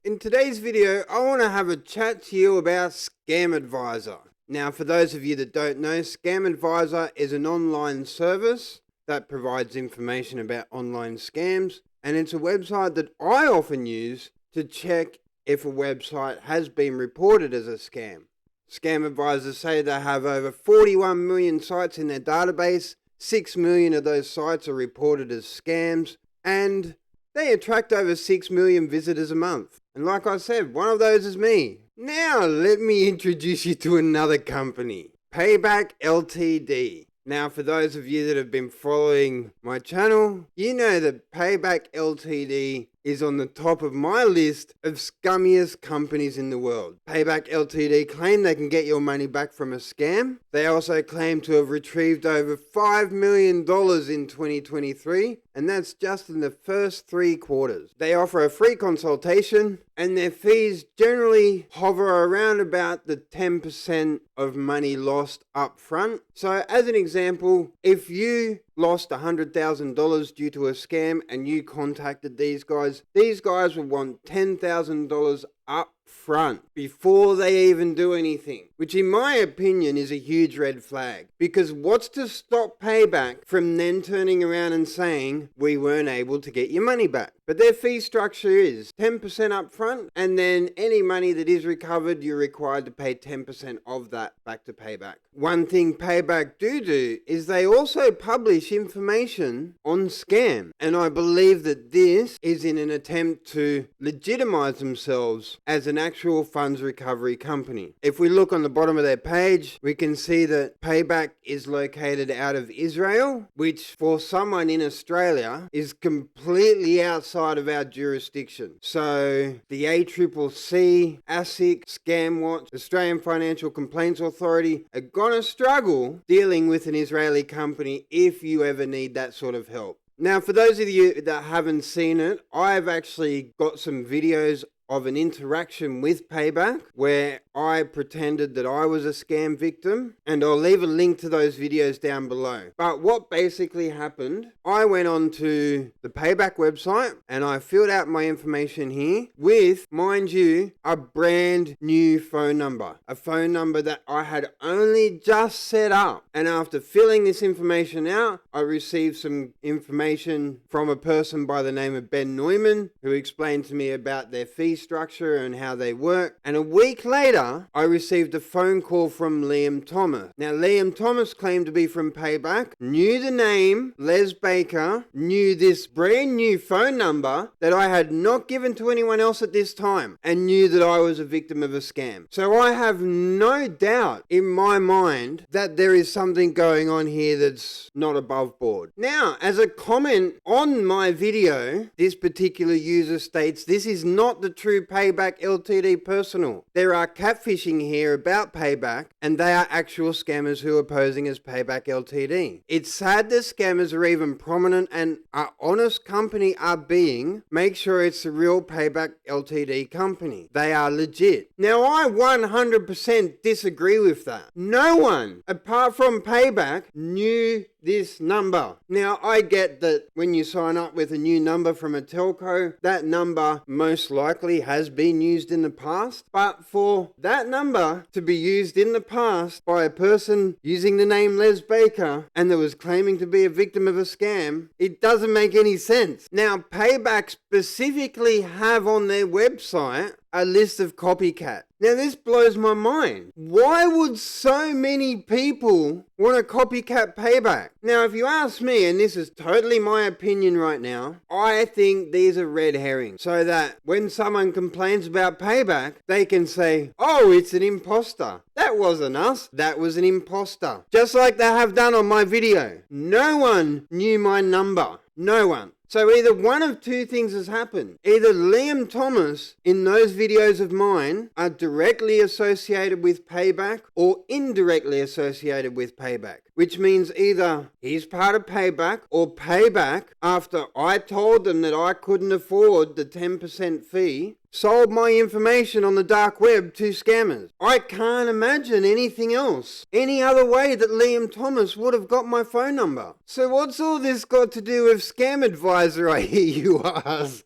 In today's video, I want to have a chat to you about Scamadviser. Now, for those of you that don't know, Scamadviser is an online service that provides information about online scams, and it's a website that I often use to check if a website has been reported as a scam. Scamadviser say they have over 41 million sites in their database, 6 million of those sites are reported as scams, and they attract over 6 million visitors a month. And like I said, one of those is me. Now let me introduce you to another company, Payback LTD. Now for those of you that have been following my channel, you know that Payback LTD is on the top of my list of scummiest companies in the world. Payback LTD claim they can get your money back from a scam. They also claim to have retrieved over $5 million in 2023, and that's just in the first 3 quarters. They offer a free consultation, and their fees generally hover around about the 10% of money lost up front. So as an example, if you lost $100,000 due to a scam and you contacted these guys will want $10,000 up front before they even do anything, which in my opinion is a huge red flag, because what's to stop Payback from then turning around and saying we weren't able to get your money back? But their fee structure is 10% up front, and then any money that is recovered, you're required to pay 10% of that back to Payback. One thing Payback do is they also publish information on scam, and I believe that this is in an attempt to legitimize themselves as an actual funds recovery company. If we look on the bottom of their page, we can see that Payback is located out of Israel, which for someone in Australia is completely outside of our jurisdiction. So the ACCC, ASIC, ScamWatch, Australian Financial Complaints Authority are gonna struggle dealing with an Israeli company if you ever need that sort of help. Now, for those of you that haven't seen it, I've actually got some videos of an interaction with Payback where I pretended that I was a scam victim, and I'll leave a link to those videos down below. But what basically happened, I went on to the Payback website and I filled out my information here with, mind you, a brand new phone number. A phone number that I had only just set up. And after filling this information out, I received some information from a person by the name of Ben Neumann, who explained to me about their fee structure and how they work. And a week later, I received a phone call from Liam Thomas. Now, Liam Thomas claimed to be from Payback, knew the name Les Baker, knew this brand new phone number that I had not given to anyone else at this time, and knew that I was a victim of a scam. So I have no doubt in my mind that there is something going on here that's not above board. Now, as a comment on my video, this particular user states, "This is not the true Payback LTD personal. There are catfishing here about Payback, and they are actual scammers who are posing as Payback LTD. It's sad that scammers are even prominent and an honest company are being. Make sure it's the real Payback LTD company. They are legit." Now, I 100% disagree with that. No one, apart from Payback, knew this number. Now, I get that when you sign up with a new number from a telco, that number most likely has been used in the past, but for that number to be used in the past by a person using the name Les Baker and that was claiming to be a victim of a scam, it doesn't make any sense. Now, Payback specifically have on their website a list of copycat. Now, this blows my mind. Why would so many people want to copycat Payback? Now, if you ask me, and this is totally my opinion right now, I think these are red herrings, so that when someone complains about Payback, they can say, "Oh, it's an imposter. That wasn't us. That was an imposter." Just like they have done on my video. No one knew my number. No one. So either one of two things has happened. Either Liam Thomas in those videos of mine are directly associated with Payback or indirectly associated with Payback, which means either he's part of Payback or Payback, after I told them that I couldn't afford the 10% fee, sold my information on the dark web to scammers. I can't imagine anything else, any other way that Liam Thomas would have got my phone number. So what's all this got to do with Scamadviser, I hear you ask?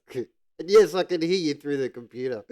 Yes, I can hear you through the computer.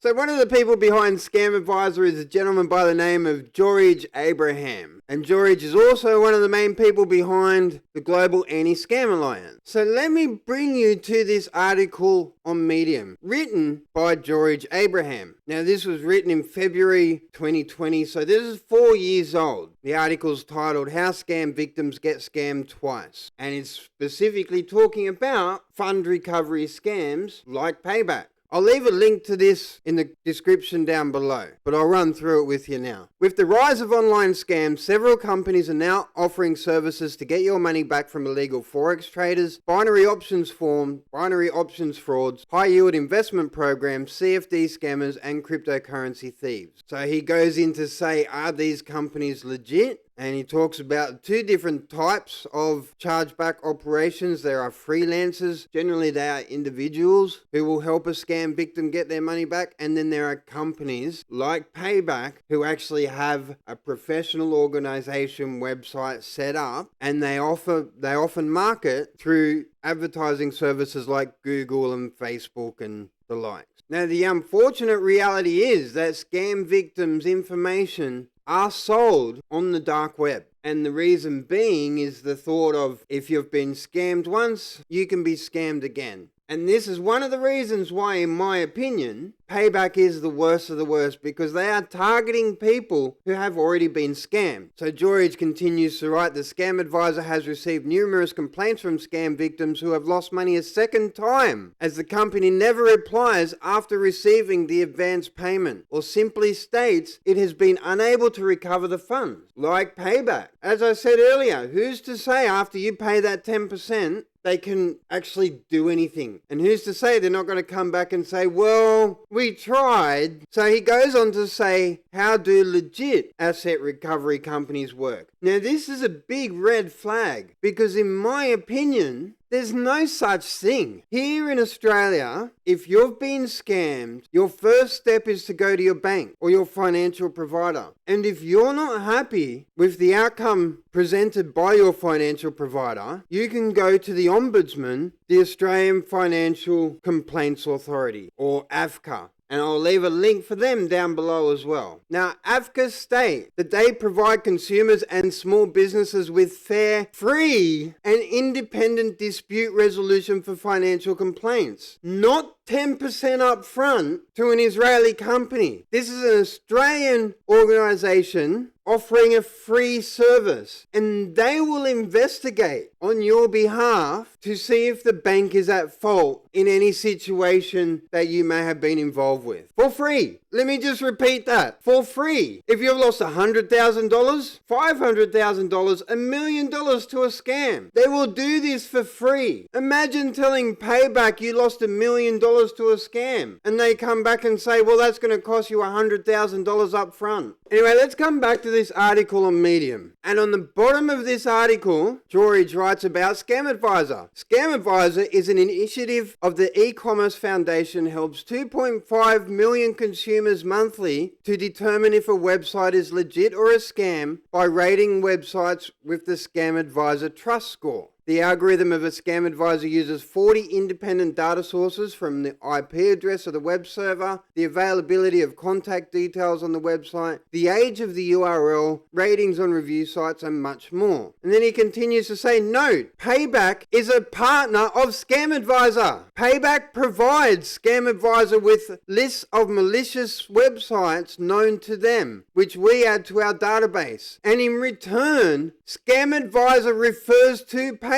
So one of the people behind Scamadviser is a gentleman by the name of George Abraham. And George is also one of the main people behind the Global Anti-Scam Alliance. So let me bring you to this article on Medium, written by George Abraham. Now this was written in February 2020, so this is 4 years old. The article's titled How Scam Victims Get Scammed Twice. And it's specifically talking about fund recovery scams like Payback. I'll leave a link to this in the description down below, but I'll run through it with you now. With the rise of online scams, several companies are now offering services to get your money back from illegal forex traders, binary options frauds, high-yield investment programs, CFD scammers, and cryptocurrency thieves. So he goes in to say, are these companies legit? And he talks about two different types of chargeback operations. There are freelancers. Generally, they are individuals who will help a scam victim get their money back. And then there are companies like Payback who actually have a professional organization website set up, and they often market through advertising services like Google and Facebook and the likes. Now, the unfortunate reality is that scam victims' information are sold on the dark web. And the reason being is the thought of, if you've been scammed once, you can be scammed again. And this is one of the reasons why, in my opinion, Payback is the worst of the worst, because they are targeting people who have already been scammed. So George continues to write, the Scamadviser has received numerous complaints from scam victims who have lost money a second time, as the company never replies after receiving the advance payment, or simply states it has been unable to recover the funds, like Payback. As I said earlier, who's to say after you pay that 10%, they can actually do anything? And who's to say they're not going to come back and say, well, we tried. So he goes on to say, how do legit asset recovery companies work? Now, this is a big red flag, because in my opinion, there's no such thing. Here in Australia, if you've been scammed, your first step is to go to your bank or your financial provider. And if you're not happy with the outcome presented by your financial provider, you can go to the Ombudsman, the Australian Financial Complaints Authority, or AFCA. And I'll leave a link for them down below as well. Now, AFCA state that they provide consumers and small businesses with fair, free, and independent dispute resolution for financial complaints. Not 10% up front to an Israeli company. This is an Australian organisation offering a free service, and they will investigate on your behalf to see if the bank is at fault in any situation that you may have been involved with. For free. Let me just repeat that. For free. If you've lost $100,000, $500,000, $1 million to a scam, they will do this for free. Imagine telling Payback you lost $1 million to a scam, and they come back and say, well, that's going to cost you $100,000 up front. Anyway, let's come back to this article on Medium. And on the bottom of this article, George writes about Scamadviser. Scamadviser is an initiative of the e-commerce foundation, helps 2.5 million consumers monthly to determine if a website is legit or a scam by rating websites with the Scamadviser Trust Score. The algorithm of a Scamadviser uses 40 independent data sources, from the IP address of the web server, the availability of contact details on the website, the age of the URL, ratings on review sites, and much more. And then he continues to say, note, Payback is a partner of Scamadviser. Payback provides Scamadviser with lists of malicious websites known to them, which we add to our database. And in return, Scamadviser refers to Payback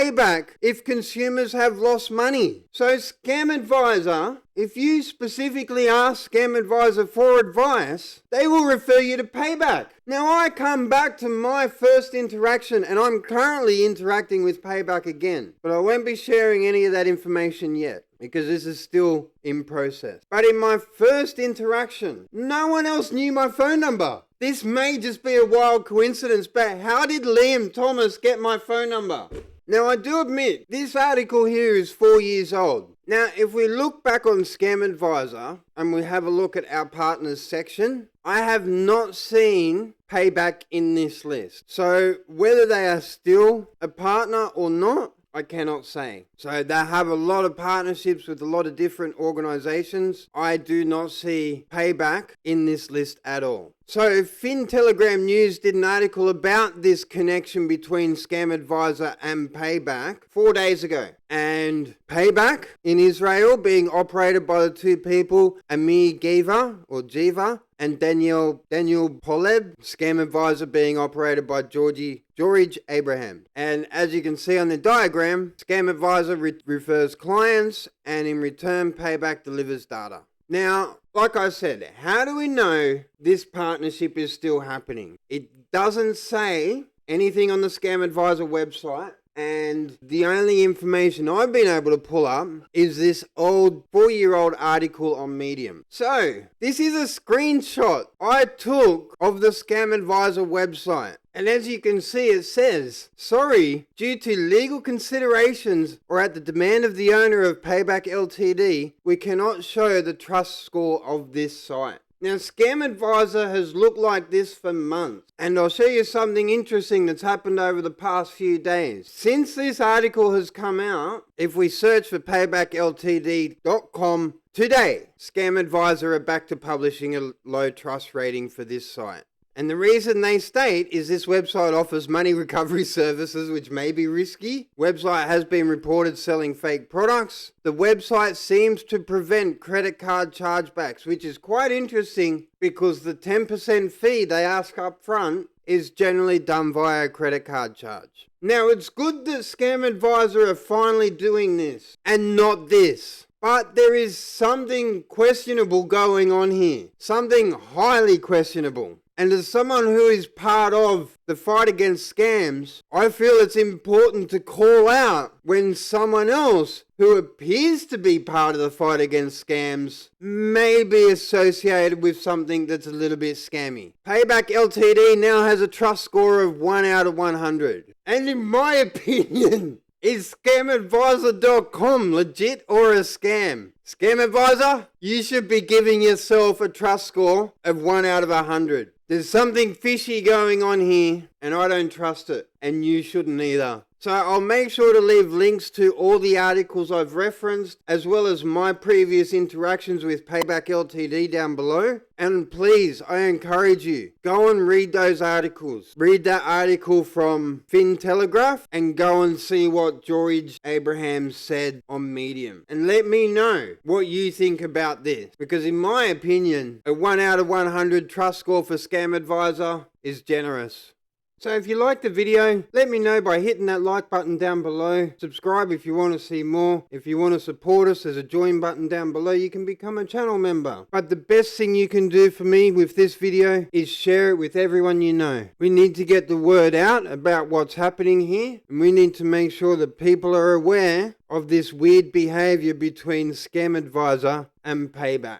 if consumers have lost money. So Scamadviser, if you specifically ask Scamadviser for advice, they will refer you to Payback. Now I come back to my first interaction, and I'm currently interacting with Payback again, but I won't be sharing any of that information yet, because this is still in process. But in my first interaction, no one else knew my phone number. This may just be a wild coincidence, but how did Liam Thomas get my phone number? Now, I do admit, this article here is 4 years old. Now, if we look back on Scamadviser and we have a look at our partners section, I have not seen Payback in this list. So whether they are still a partner or not, I cannot say. So they have a lot of partnerships with a lot of different organizations. I do not see Payback in this list at all. So FinTelegram News did an article about this connection between Scamadviser and Payback 4 days ago. And Payback in Israel being operated by the two people, Amir Jiva and Daniel Poleb. Scamadviser being operated by George Abraham. And as you can see on the diagram, Scamadviser refers clients, and in return Payback delivers data. Now, like I said, how do we know this partnership is still happening? It doesn't say anything on the Scamadviser website, and the only information I've been able to pull up is this old 4-year-old article on Medium. So, this is a screenshot I took of the Scamadviser website. And as you can see, it says, sorry, due to legal considerations or at the demand of the owner of Payback LTD, we cannot show the trust score of this site. Now, Scamadviser has looked like this for months, and I'll show you something interesting that's happened over the past few days. Since this article has come out, if we search for paybackLTD.com today, Scamadviser are back to publishing a low trust rating for this site. And the reason they state is this website offers money recovery services, which may be risky. Website has been reported selling fake products. The website seems to prevent credit card chargebacks, which is quite interesting because the 10% fee they ask up front is generally done via a credit card charge. Now, it's good that Scamadviser are finally doing this and not this. But there is something questionable going on here. Something highly questionable. And as someone who is part of the fight against scams, I feel it's important to call out when someone else who appears to be part of the fight against scams may be associated with something that's a little bit scammy. Payback LTD now has a trust score of 1 out of 100. And in my opinion, is Scamadviser.com legit or a scam? Scamadviser, you should be giving yourself a trust score of 1 out of 100. There's something fishy going on here, and I don't trust it, and you shouldn't either. So I'll make sure to leave links to all the articles I've referenced, as well as my previous interactions with Payback LTD down below. And please, I encourage you, go and read those articles. Read that article from FinTelegraph and go and see what George Abraham said on Medium. And let me know what you think about this. Because in my opinion, a 1 out of 100 trust score for Scamadviser is generous. So if you liked the video, let me know by hitting that like button down below. Subscribe if you want to see more. If you want to support us, there's a join button down below. You can become a channel member. But the best thing you can do for me with this video is share it with everyone you know. We need to get the word out about what's happening here. And we need to make sure that people are aware of this weird behavior between Scamadviser and Payback.